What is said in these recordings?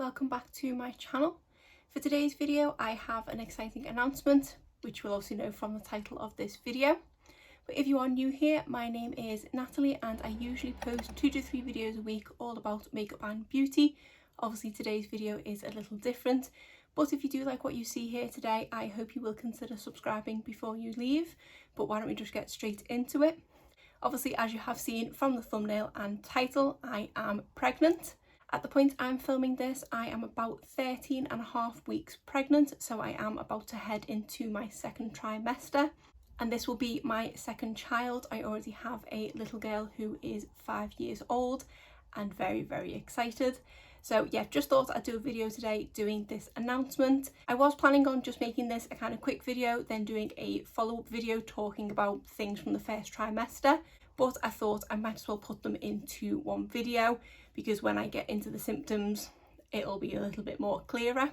welcome back to my channel. For today's video I have an exciting announcement, which you'll also know from the title of this video. But if you are new here, my name is Natalie and I usually post 2 to 3 videos a week all about makeup and beauty. Obviously today's video is a little different, but if you do like what you see here today, I hope you will consider subscribing before you leave. But why don't we just get straight into it. Obviously, as you have seen from the thumbnail and title, I am pregnant. At the point I'm filming this, I am about 13.5 weeks pregnant, so I am about to head into my second trimester. And this will be my second child. I already have a little girl who is 5 years old and very, very excited. So yeah, just thought I'd do a video today doing this announcement. I was planning on just making this a kind of quick video, then doing a follow-up video talking about things from the first trimester. But I thought I might as well put them into one video because when I get into the symptoms, it'll be a little bit more clearer.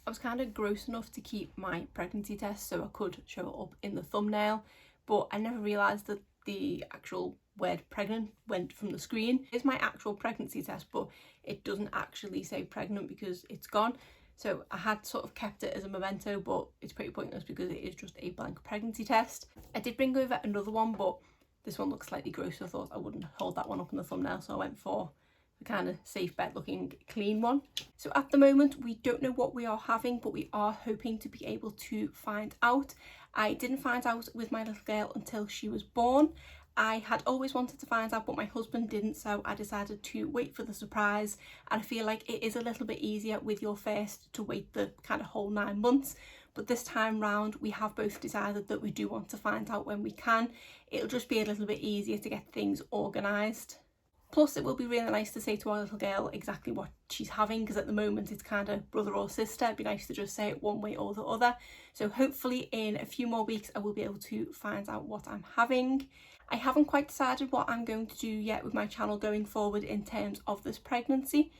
I was kind of gross enough to keep my pregnancy test so I could show it up in the thumbnail, but I never realised that the actual word pregnant went from the screen. It's my actual pregnancy test, but it doesn't actually say pregnant because it's gone. So I had sort of kept it as a memento, but it's pretty pointless because it is just a blank pregnancy test. I did bring over another one, but this one looks slightly gross, so I thought I wouldn't hold that one up in the thumbnail, so I went for the kind of safe bet looking clean one. So at the moment we don't know what we are having, but we are hoping to be able to find out. I didn't find out with my little girl until she was born. I had always wanted to find out, but my husband didn't, so I decided to wait for the surprise. And I feel like it is a little bit easier with your first to wait the kind of whole 9 months. But this time round we have both decided that we do want to find out when we can. It'll just be a little bit easier to get things organised. Plus it will be really nice to say to our little girl exactly what she's having, because at the moment it's kind of brother or sister. It'd be nice to just say it one way or the other. So hopefully in a few more weeks I will be able to find out what I'm having. I haven't quite decided what I'm going to do yet with my channel going forward in terms of this pregnancy.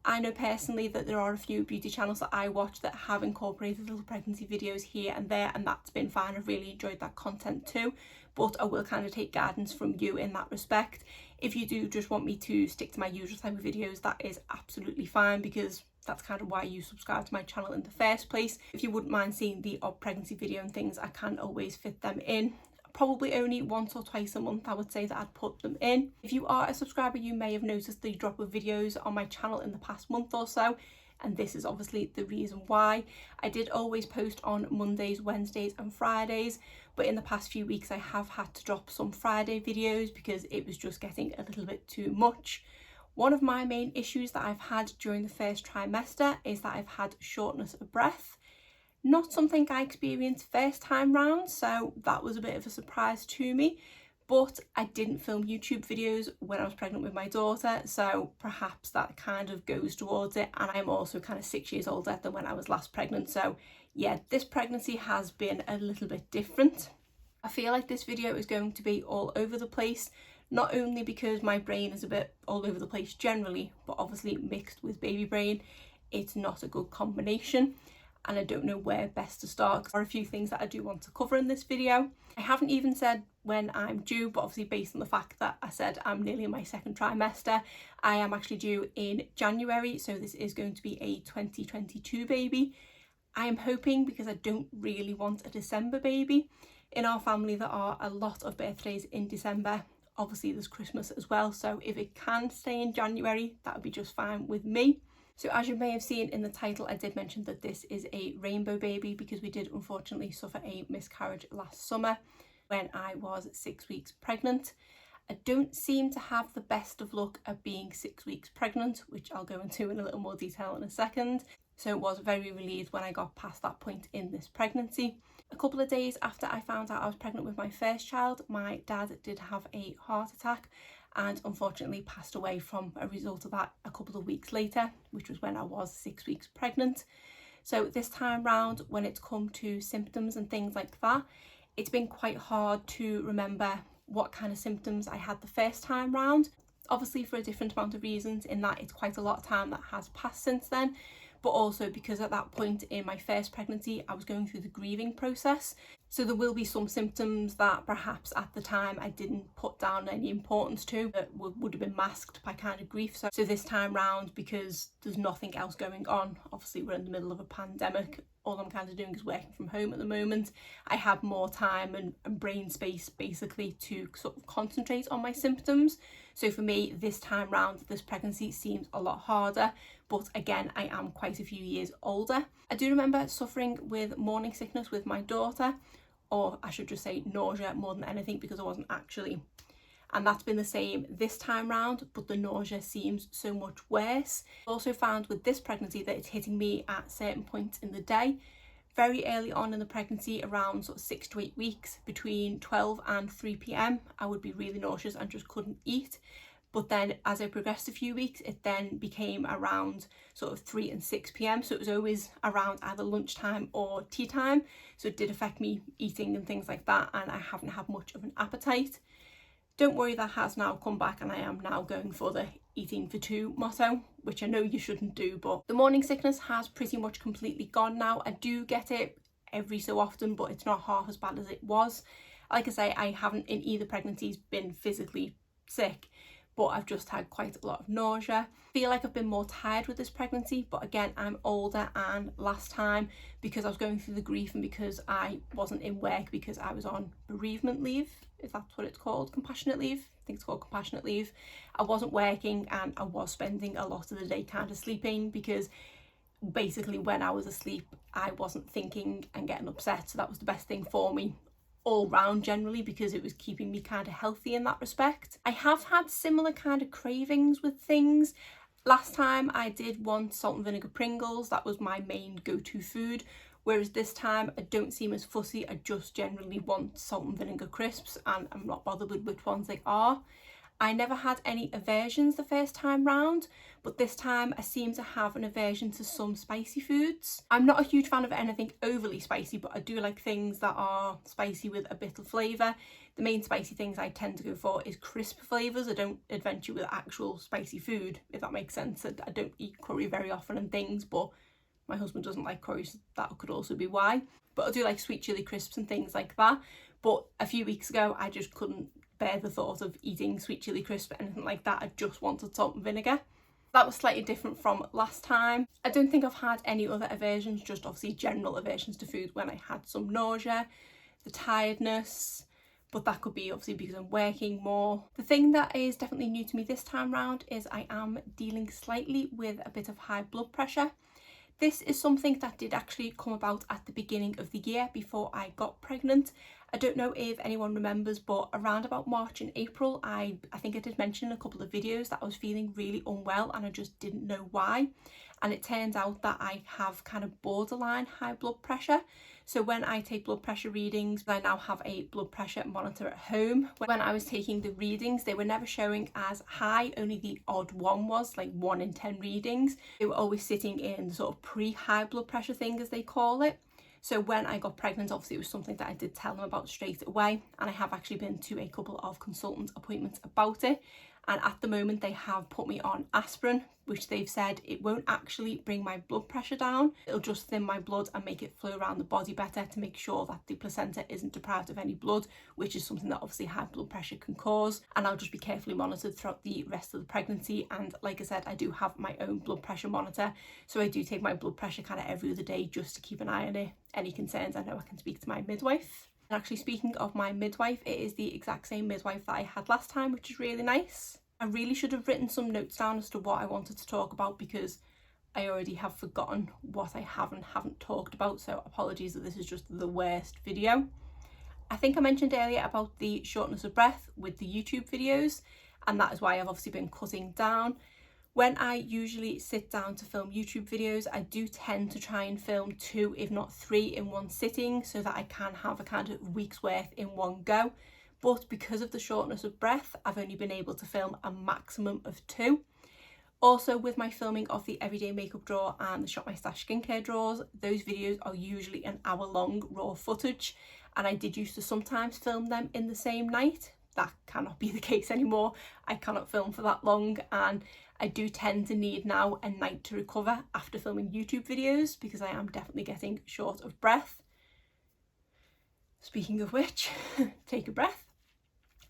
I know personally that there are a few beauty channels that I watch that have incorporated little pregnancy videos here and there, and that's been fine. I've really enjoyed that content too, but I will kind of take guidance from you in that respect. If you do just want me to stick to my usual type of videos, that is absolutely fine, because that's kind of why you subscribe to my channel in the first place. If you wouldn't mind seeing the odd pregnancy video and things, I can always fit them in. Probably only once or twice a month I would say that I'd put them in. If you are a subscriber, you may have noticed the drop of videos on my channel in the past month or so, and this is obviously the reason why. I did always post on Mondays, Wednesdays and Fridays, but in the past few weeks I have had to drop some Friday videos because it was just getting a little bit too much. One of my main issues that I've had during the first trimester is that I've had shortness of breath. Not something I experienced first time round, so that was a bit of a surprise to me. But I didn't film YouTube videos when I was pregnant with my daughter, so perhaps that kind of goes towards it. And I'm also kind of 6 years older than when I was last pregnant, so yeah, this pregnancy has been a little bit different. I feel like this video is going to be all over the place, not only because my brain is a bit all over the place generally, but obviously mixed with baby brain, it's not a good combination. And I don't know where best to start. There are a few things that I do want to cover in this video. I haven't even said when I'm due, but obviously based on the fact that I said I'm nearly in my second trimester, I am actually due in January, so this is going to be a 2022 baby. I am hoping, because I don't really want a December baby. In our family there are a lot of birthdays in December. Obviously there's Christmas as well, so if it can stay in January, that would be just fine with me. So as you may have seen in the title, I did mention that this is a rainbow baby because we did unfortunately suffer a miscarriage last summer when I was 6 weeks pregnant. I don't seem to have the best of luck at being 6 weeks pregnant, which I'll go into in a little more detail in a second. So I was very relieved when I got past that point in this pregnancy. A couple of days after I found out I was pregnant with my first child, my dad did have a heart attack and unfortunately passed away from a result of that a couple of weeks later, which was when I was 6 weeks pregnant. So this time round, when it's come to symptoms and things like that, it's been quite hard to remember what kind of symptoms I had the first time round. Obviously for a different amount of reasons, in that it's quite a lot of time that has passed since then, but also because at that point in my first pregnancy I was going through the grieving process. So there will be some symptoms that perhaps at the time I didn't put down any importance to, that would have been masked by kind of grief. So this time round, because there's nothing else going on, obviously we're in the middle of a pandemic, all I'm kind of doing is working from home at the moment, I have more time and brain space basically to sort of concentrate on my symptoms. So for me, this time round, this pregnancy seems a lot harder, but again, I am quite a few years older. I do remember suffering with morning sickness with my daughter, or I should just say nausea more than anything, because I wasn't actually. And that's been the same this time round, but the nausea seems so much worse. I also found with this pregnancy that it's hitting me at certain points in the day. Very early on in the pregnancy, around sort of 6 to 8 weeks, between 12 and 3 p.m, I would be really nauseous and just couldn't eat. But then as I progressed a few weeks, it then became around sort of 3 and 6 p.m. So it was always around either lunchtime or tea time. So it did affect me eating and things like that. And I haven't had much of an appetite. Don't worry, that has now come back, and I am now going for the eating for two motto, which I know you shouldn't do, but the morning sickness has pretty much completely gone now. I do get it every so often, but it's not half as bad as it was. Like I say, I haven't in either pregnancies been physically sick, but I've just had quite a lot of nausea. I feel like I've been more tired with this pregnancy, but again, I'm older, and last time, because I was going through the grief and because I wasn't in work because I was on bereavement leave, if that's what it's called, compassionate leave, I think it's called compassionate leave, I wasn't working and I was spending a lot of the day kind of sleeping, because basically when I was asleep I wasn't thinking and getting upset, so that was the best thing for me all round generally, because it was keeping me kind of healthy in that respect. I have had similar kind of cravings with things. Last time I did want salt and vinegar Pringles, that was my main go-to food, whereas this time I don't seem as fussy. I just generally want salt and vinegar crisps, and I'm not bothered with which ones they are. I never had any aversions the first time round, but this time I seem to have an aversion to some spicy foods. I'm not a huge fan of anything overly spicy, but I do like things that are spicy with a bit of flavour. The main spicy things I tend to go for is crisp flavours. I don't adventure with actual spicy food, if that makes sense. I don't eat curry very often and things, but my husband doesn't like curry, so that could also be why. But I do like sweet chilli crisps and things like that. But a few weeks ago, I just couldn't bear the thought of eating sweet chilli crisp or anything like that. I just wanted salt and vinegar. That was slightly different from last time. I don't think I've had any other aversions, just obviously general aversions to food when I had some nausea, the tiredness, but that could be obviously because I'm working more. The thing that is definitely new to me this time round is I am dealing slightly with a bit of high blood pressure. This is something that did actually come about at the beginning of the year before I got pregnant. I don't know if anyone remembers, but around about March and April, I think I did mention in a couple of videos that I was feeling really unwell and I just didn't know why. And it turns out that I have kind of borderline high blood pressure. So when I take blood pressure readings, I now have a blood pressure monitor at home. When I was taking the readings, they were never showing as high, only the odd one was, like 1 in 10 readings. They were always sitting in the sort of pre-high blood pressure thing, as they call it. So when I got pregnant, obviously it was something that I did tell them about straight away, and I have actually been to a couple of consultant appointments about it. And at the moment they have put me on aspirin, which they've said it won't actually bring my blood pressure down. It'll just thin my blood and make it flow around the body better to make sure that the placenta isn't deprived of any blood, which is something that obviously high blood pressure can cause. And I'll just be carefully monitored throughout the rest of the pregnancy. And like I said, I do have my own blood pressure monitor, so I do take my blood pressure kind of every other day just to keep an eye on it. Any concerns, I know I can speak to my midwife. And actually, speaking of my midwife, it is the exact same midwife that I had last time, which is really nice. I really should have written some notes down as to what I wanted to talk about, because I already have forgotten what I haven't talked about, so apologies that this is just the worst video. I think I mentioned earlier about the shortness of breath with the YouTube videos, and that is why I've obviously been cutting down. When I usually sit down to film YouTube videos, I do tend to try and film 2, if not 3 in one sitting, so that I can have a kind of week's worth in one go. But because of the shortness of breath, I've only been able to film a maximum of 2. Also, with my filming of the everyday makeup drawer and the Shop My Stash skincare drawers, those videos are usually an hour long raw footage, and I did used to sometimes film them in the same night. That cannot be the case anymore. I cannot film for that long, and I do tend to need now a night to recover after filming YouTube videos, because I am definitely getting short of breath. Speaking of which, take a breath.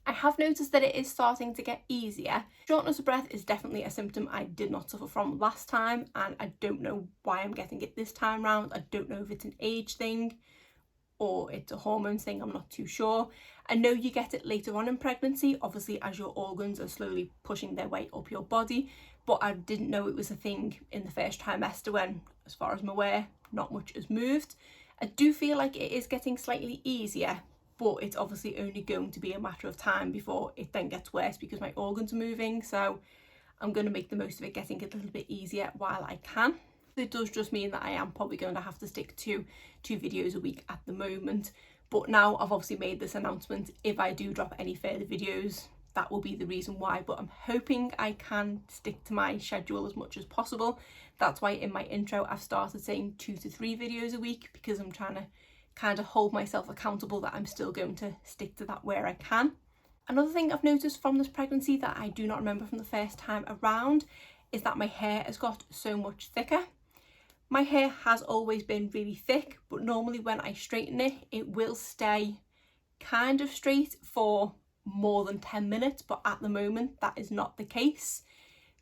I have noticed that it is starting to get easier. Shortness of breath is definitely a symptom I did not suffer from last time, and I don't know why I'm getting it this time round. I don't know if it's an age thing or it's a hormone thing, I'm not too sure. I know you get it later on in pregnancy, obviously as your organs are slowly pushing their way up your body, but I didn't know it was a thing in the first trimester when, as far as I'm aware, not much has moved. I do feel like it is getting slightly easier, but it's obviously only going to be a matter of time before it then gets worse because my organs are moving, so I'm going to make the most of it getting a little bit easier while I can. It does just mean that I am probably going to have to stick to 2 videos a week at the moment, but now I've obviously made this announcement. If I do drop any further videos, that will be the reason why, but I'm hoping I can stick to my schedule as much as possible. That's why in my intro I've started saying 2 to 3 videos a week, because I'm trying to kind of hold myself accountable that I'm still going to stick to that where I can. Another thing I've noticed from this pregnancy that I do not remember from the first time around is that my hair has got so much thicker. My hair has always been really thick, but normally when I straighten it, it will stay kind of straight for more than 10 minutes, but at the moment that is not the case.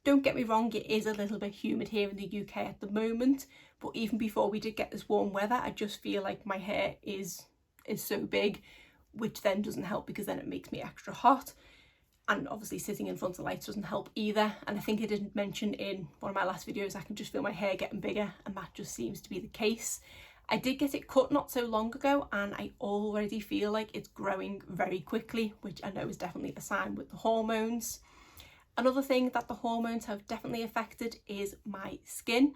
Don't get me wrong, it is a little bit humid here in the UK at the moment, but even before we did get this warm weather, I just feel like my hair is so big, which then doesn't help because then it makes me extra hot. And obviously sitting in front of the lights doesn't help either. And I think I didn't mention in one of my last videos, I can just feel my hair getting bigger, and that just seems to be the case. I did get it cut not so long ago, and I already feel like it's growing very quickly, which I know is definitely a sign with the hormones. Another thing that the hormones have definitely affected is my skin.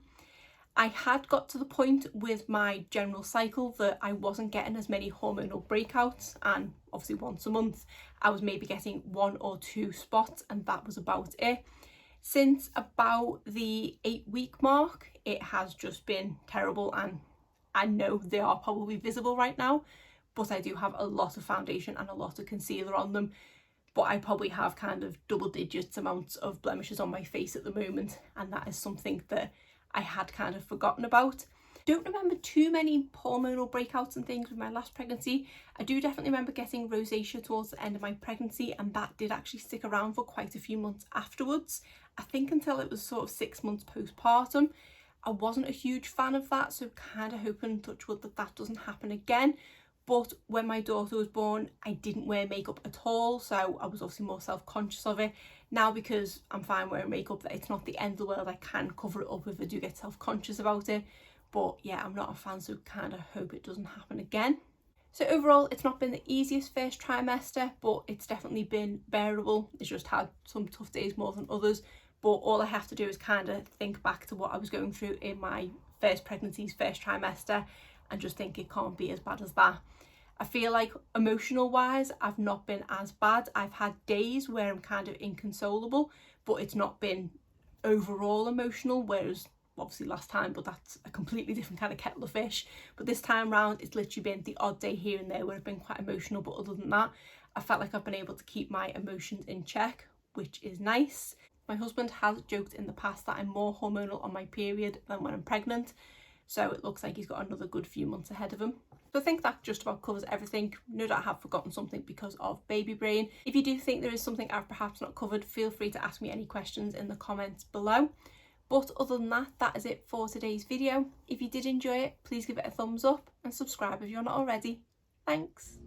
I had got to the point with my general cycle that I wasn't getting as many hormonal breakouts, and obviously once a month I was maybe getting 1 or 2 spots, and that was about it. Since about the 8-week mark, it has just been terrible, and I know they are probably visible right now, but I do have a lot of foundation and a lot of concealer on them, but I probably have kind of double digits amounts of blemishes on my face at the moment, and that is something that I had kind of forgotten about. Don't remember too many hormonal breakouts and things with my last pregnancy. I do definitely remember getting rosacea towards the end of my pregnancy, and that did actually stick around for quite a few months afterwards. I think until it was sort of 6 months postpartum. I wasn't a huge fan of that, so kind of hoping, touch wood, that that doesn't happen again. But when my daughter was born, I didn't wear makeup at all, so I was obviously more self-conscious of it. Now, because I'm fine wearing makeup, that it's not the end of the world, I can cover it up if I do get self-conscious about it. But yeah, I'm not a fan, so kind of hope it doesn't happen again. So overall, it's not been the easiest first trimester, but it's definitely been bearable. It's just had some tough days more than others. But all I have to do is kind of think back to what I was going through in my first pregnancy's first trimester and just think it can't be as bad as that. I feel like emotional wise, I've not been as bad. I've had days where I'm kind of inconsolable, but it's not been overall emotional, whereas obviously last time, but that's a completely different kind of kettle of fish. But this time round, it's literally been the odd day here and there where I've been quite emotional, but other than that, I felt like I've been able to keep my emotions in check, which is nice. My husband has joked in the past that I'm more hormonal on my period than when I'm pregnant, so it looks like he's got another good few months ahead of him. So I think that just about covers everything. No doubt I have forgotten something because of baby brain. If you do think there is something I've perhaps not covered, feel free to ask me any questions in the comments below. But other than that, that is it for today's video. If you did enjoy it, please give it a thumbs up and subscribe if you're not already. Thanks.